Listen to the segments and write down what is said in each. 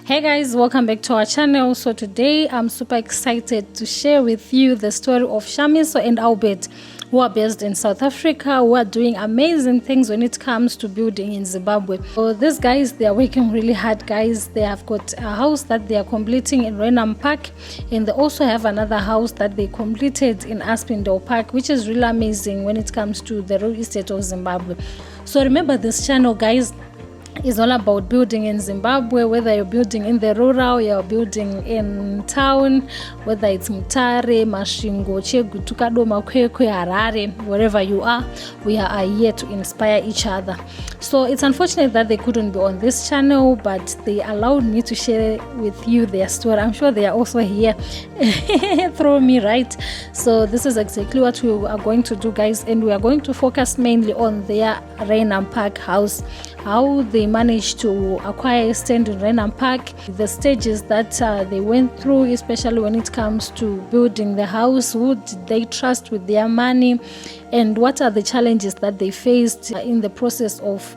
Hey guys, welcome back to our channel. So today I'm super excited to share with you the story of Shamiso and Albert, who are based in South Africa, who are doing amazing things when it comes to building in Zimbabwe. So these guys, they are working really hard, guys. They have got a house that they are completing in Renham Park, and they also have another house that they completed in Aspindale Park, which is really amazing when it comes to the real estate of Zimbabwe. So remember, this channel, guys, is all about building in Zimbabwe, whether you're building in the rural, you're building in town, whether it's Mutare, Masvingo, Chegutu, Kadoma, Kwekwe, Harare, wherever you are, we are here to inspire each other. So it's unfortunate that they couldn't be on this channel, but they allowed me to share with you their story. I'm sure they are also here through me, right? So this is exactly what we are going to do, guys, and we are going to focus mainly on their Renham Park house, how they managed to acquire a stand in Renham Park, the stages that they went through, especially when it comes to building the house, who did they trust with their money, and what are the challenges that they faced in the process of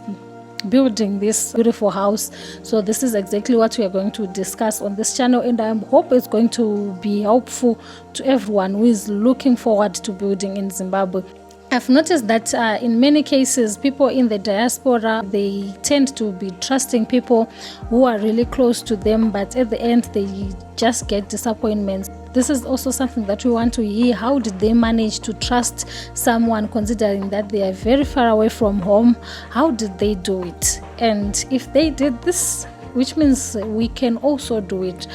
building this beautiful house. So this is exactly what we are going to discuss on this channel, and I hope it's going to be helpful to everyone who is looking forward to building in Zimbabwe. I've noticed that in many cases, people in the diaspora, they tend to be trusting people who are really close to them, but at the end, they just get disappointments. This is also something that we want to hear. How did they manage to trust someone, considering that they are very far away from home? How did they do it? And if they did this, which means we can also do it.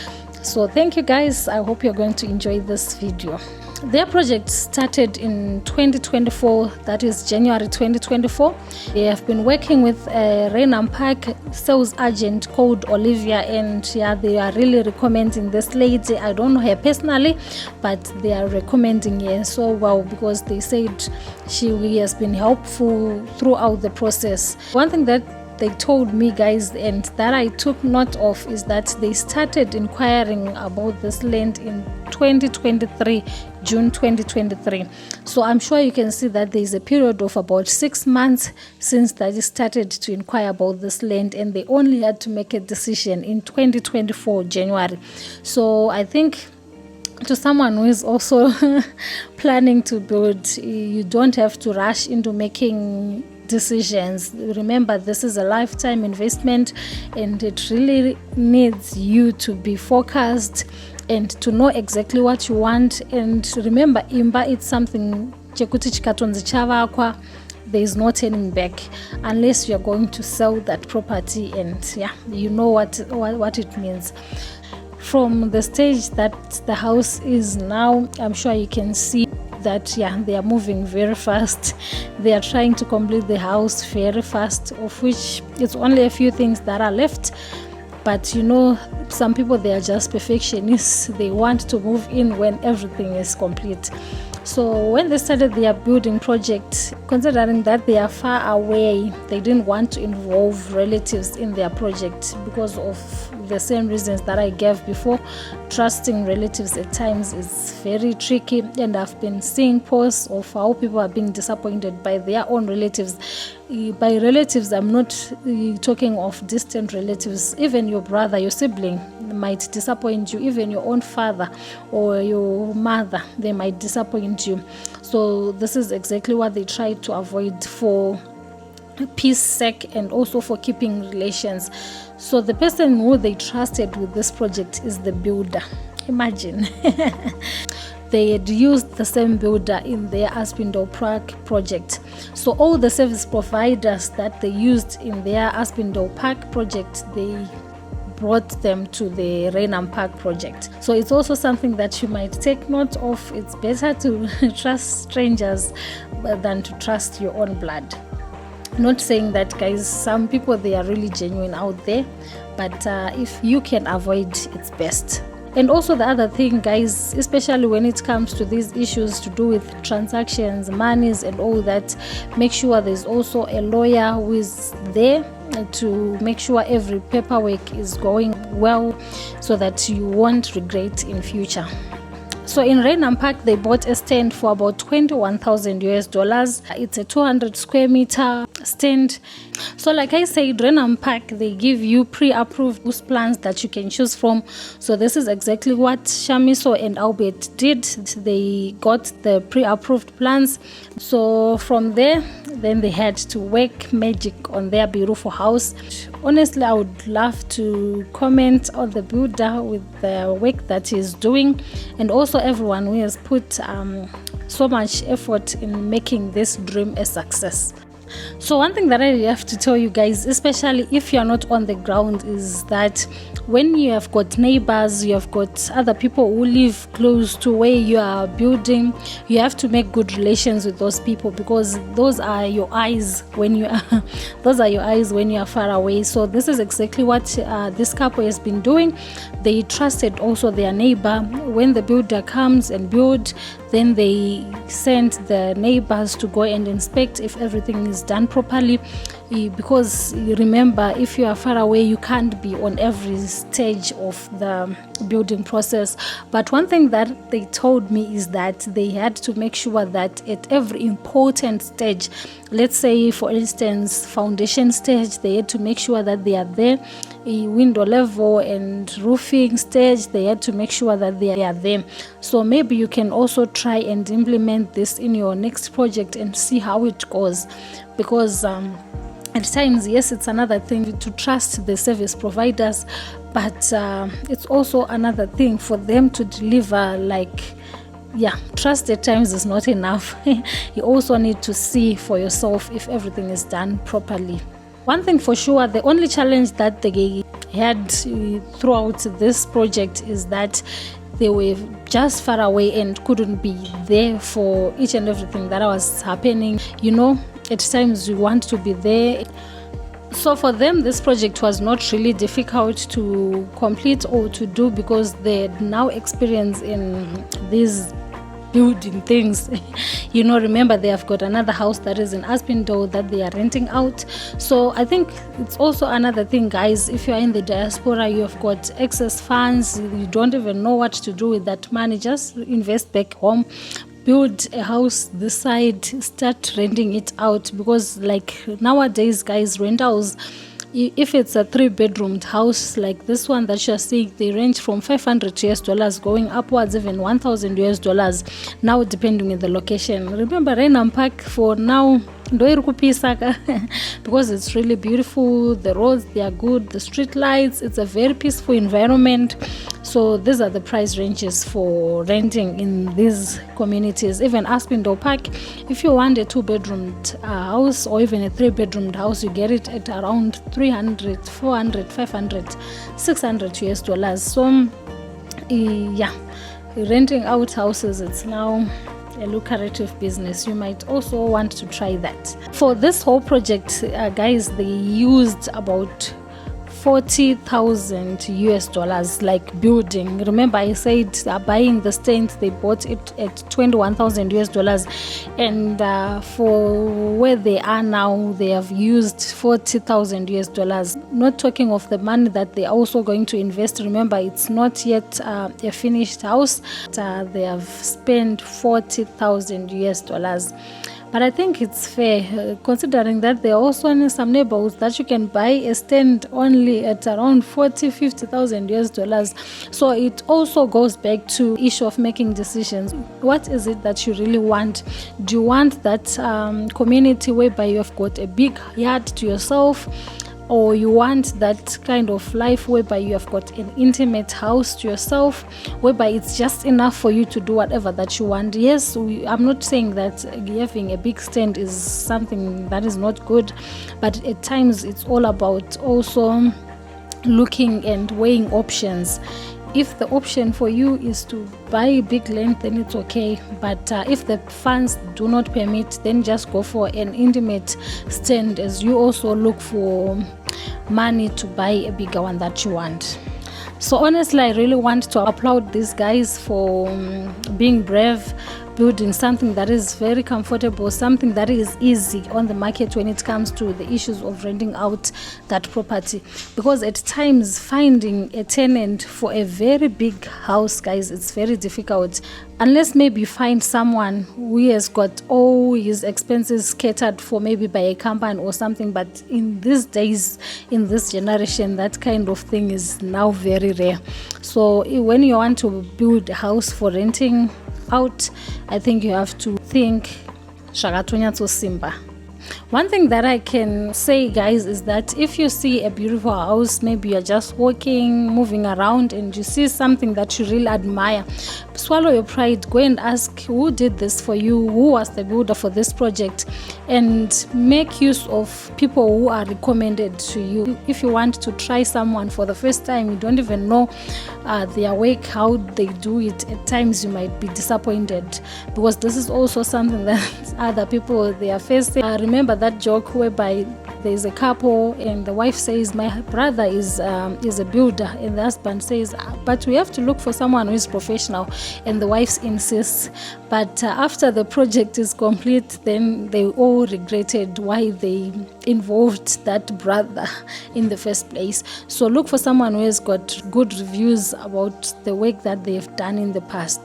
So thank you, guys. I hope you're going to enjoy this video. Their project started in 2024, that is January 2024. They have been working with a Renham Park sales agent called Olivia, and yeah, they are really recommending this lady. I don't know her personally, but they are recommending her so well because they said she has been helpful throughout the process. One thing that they told me, guys, and that I took note of, is that they started inquiring about this land in 2023, June 2023. So I'm sure you can see that there is a period of about 6 months since they started to inquire about this land, and they only had to make a decision in 2024 January. So I think to someone who is also planning to build, you don't have to rush into making decisions. Remember, this is a lifetime investment, and it really needs you to be focused and to know exactly what you want. And remember, imba, it's something chekuti chikatonzi chavakwa, there is no turning back unless you are going to sell that property, and yeah, you know what it means. From the stage that the house is now, I'm sure you can see that yeah, they are moving very fast. They are trying to complete the house very fast, of which it's only a few things that are left. But you know, some people, they are just perfectionists. They want to move in when everything is complete. So when they started their building project, considering that they are far away, they didn't want to involve relatives in their project because of the same reasons that I gave before. Trusting relatives at times is very tricky, and I've been seeing posts of how people are being disappointed by their own relatives. By relatives, I'm not talking of distant relatives. Even your brother, your sibling might disappoint you. Even your own father or your mother, they might disappoint you. So this is exactly what they try to avoid for peace sake, and also for keeping relations. So the person who they trusted with this project is the builder. Imagine. They had used the same builder in their Aspindale Park project. So all the service providers that they used in their Aspindale Park project, they brought them to the Renham Park project. So it's also something that you might take note of. It's better to trust strangers than to trust your own blood. Not saying that, guys, some people, they are really genuine out there, but if you can avoid, it's best. And also the other thing, guys, especially when it comes to these issues to do with transactions, monies and all that, make sure there's also a lawyer who is there to make sure every paperwork is going well, so that you won't regret in future. So in Renham Park, they bought a stand for about $21,000 US. It's a 200 square meter stand. So like I said, Renam Park, they give you pre-approved house plans that you can choose from. So this is exactly what Shamiso and Albert did. They got the pre-approved plans. So from there, then they had to work magic on their beautiful house. Honestly, I would love to comment on the builder with the work that he's doing, and also everyone who has put so much effort in making this dream a success. So one thing that I have to tell you guys, especially if you're not on the ground, is that when you have got neighbors, you have got other people who live close to where you are building, you have to make good relations with those people, because those are your eyes when you are those are your eyes when you are far away. So this is exactly what this couple has been doing. They trusted also their neighbor. When the builder comes and build, then they send the neighbors to go and inspect if everything is done properly, because you remember, if you are far away, you can't be on every stage of the building process. But one thing that they told me is that they had to make sure that at every important stage, let's say for instance foundation stage, they had to make sure that they are there. Window level and roofing stage, they had to make sure that they are there. So maybe you can also try and implement this in your next project and see how it goes, because at times, yes, it's another thing to trust the service providers, but it's also another thing for them to deliver. Like, yeah, trust at times is not enough. You also need to see for yourself if everything is done properly. One thing for sure, the only challenge that they had throughout this project is that they were just far away and couldn't be there for each and everything that was happening. You know, at times you want to be there. So for them, this project was not really difficult to complete or to do, because they had now experience in these building things. You know, remember, they have got another house that is in Aspindow that they are renting out. So I think it's also another thing, guys, if you are in the diaspora, you have got excess funds, you don't even know what to do with that money, just invest back home, build a house this side, start renting it out. Because like nowadays, guys, rentals, if it's a 3-bedroom house like this one that you're seeing, they range from $500 going upwards, even $1,000 now, depending on the location. Remember, Renam Park for now, because it's really beautiful, the roads, they are good, the street lights, it's a very peaceful environment. So these are the price ranges for renting in these communities. Even Aspindow Park, if you want a 2-bedroom house or even a 3-bedroom house, you get it at around $300, $400, $500, $600. So yeah, renting out houses, it's now a lucrative business. You might also want to try that. For this whole project, guys, they used about $40,000 like building. Remember, I said buying the stands, they bought it at $21,000, and for where they are now, they have used $40,000. Not talking of the money that they are also going to invest. Remember, it's not yet a finished house. They have spent $40,000. But I think it's fair, considering that there are also in some neighborhoods that you can buy a stand only at around $40,000-$50,000. So it also goes back to issue of making decisions. What is it that you really want? Do you want that community whereby you have got a big yard to yourself? Or you want that kind of life whereby you have got an intimate house to yourself, whereby it's just enough for you to do whatever that you want? Yes, I'm not saying that having a big stand is something that is not good, but at times it's all about also looking and weighing options. If the option for you is to buy a big land, then it's okay. But if the funds do not permit, then just go for an intimate stand, as you also look for money to buy a bigger one that you want. So honestly, I really want to applaud these guys for being brave, building something that is very comfortable, something that is easy on the market when it comes to the issues of renting out that property. Because at times finding a tenant for a very big house, guys, it's very difficult, unless maybe you find someone who has got all his expenses catered for, maybe by a company or something. But in these days, in this generation, that kind of thing is now very rare. So when you want to build a house for renting out, I think you have to think shakatonyatso simba. One thing that I can say, guys, is that if you see a beautiful house, maybe you're just walking, moving around, and you see something that you really admire, swallow your pride, go and ask who did this for you, who was the builder for this project, and make use of people who are recommended to you. If you want to try someone for the first time, you don't even know their work, how they do it, at times you might be disappointed, because this is also something that other people, they are facing. Remember that joke whereby there's a couple and the wife says, my brother is a builder, and the husband says, but we have to look for someone who is professional, and the wife insists. But after the project is complete, then they all regretted why they involved that brother in the first place. So look for someone who has got good reviews about the work that they've done in the past.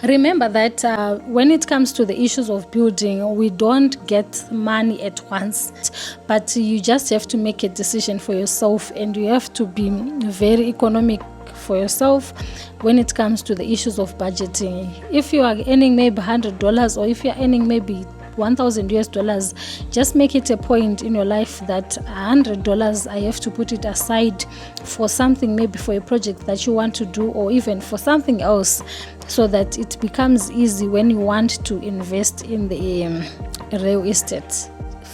Remember that when it comes to the issues of building, we don't get money at once, but you just have to make a decision for yourself, and you have to be very economic for yourself when it comes to the issues of budgeting. If you are earning maybe $100, or if you are earning maybe $1,000, just make it a point in your life that $100 I have to put it aside for something, maybe for a project that you want to do, or even for something else, so that it becomes easy when you want to invest in the real estate.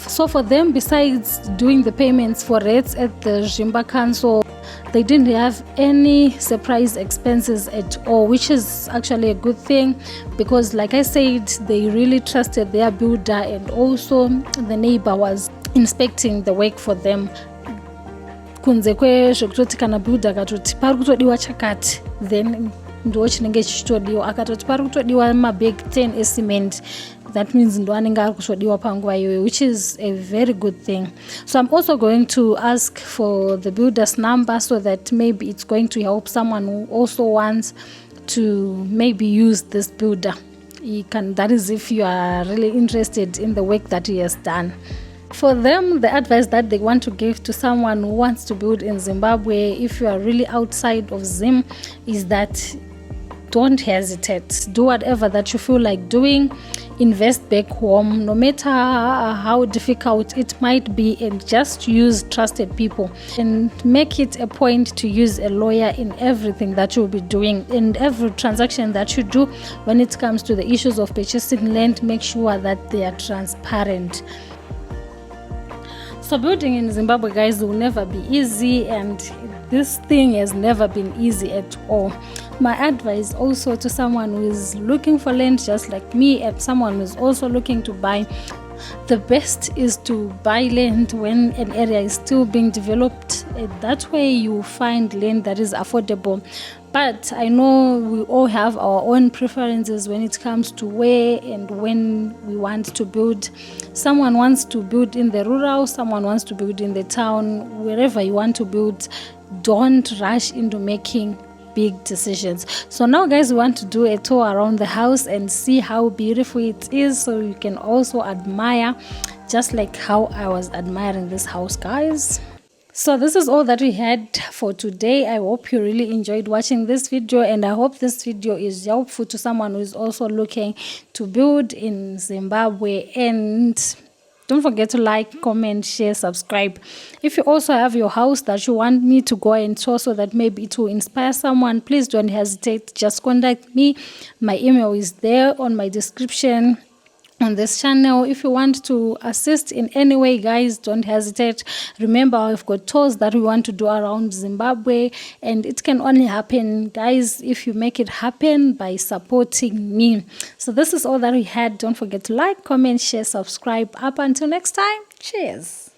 So for them, besides doing the payments for rates at the Zimba Council, they didn't have any surprise expenses at all, which is actually a good thing, because like I said, they really trusted their builder, and also the neighbor was inspecting the work for them. Kunze zvekutoti kana builder akatoti pari kutodiwa chakati, then ndo chinenge chichitodiwa. Akatoti pari kutodiwa mabag 10 cement, that means ndo anenge ari kutodiwa panguva iyoyo, which is a very good thing. So I'm also going to ask for the builder's number, so that maybe it's going to help someone who also wants to maybe use this builder. That is if you are really interested in the work that he has done. For them, the advice that they want to give to someone who wants to build in Zimbabwe, if you are really outside of Zim, is that don't hesitate. Do whatever that you feel like doing. Invest back home, no matter how difficult it might be, and just use trusted people, and make it a point to use a lawyer in everything that you'll be doing. In every transaction that you do, when it comes to the issues of purchasing land, make sure that they are transparent. So building in Zimbabwe, guys, will never be easy, and this thing has never been easy at all. My advice also to someone who is looking for land just like me, and someone who is also looking to buy, the best is to buy land when an area is still being developed. That way you find land that is affordable. But I know we all have our own preferences when it comes to where and when we want to build. Someone wants to build in the rural, someone wants to build in the town. Wherever you want to build, don't rush into making big decisions. So now, guys, we want to do a tour around the house and see how beautiful it is, so you can also admire, just like how I was admiring this house, guys. So this is all that we had for today. I hope you really enjoyed watching this video, and I hope this video is helpful to someone who is also looking to build in Zimbabwe. And don't forget to like, comment, share, subscribe. If you also have your house that you want me to go and tour, so that maybe it will inspire someone, please don't hesitate. Just contact me. My email is there on my description on this channel. If you want to assist in any way, guys, don't hesitate. Remember, I've got tours that we want to do around Zimbabwe, and it can only happen, guys, if you make it happen by supporting me. So this is all that we had. Don't forget to like, comment, share, subscribe. Up until next time, cheers.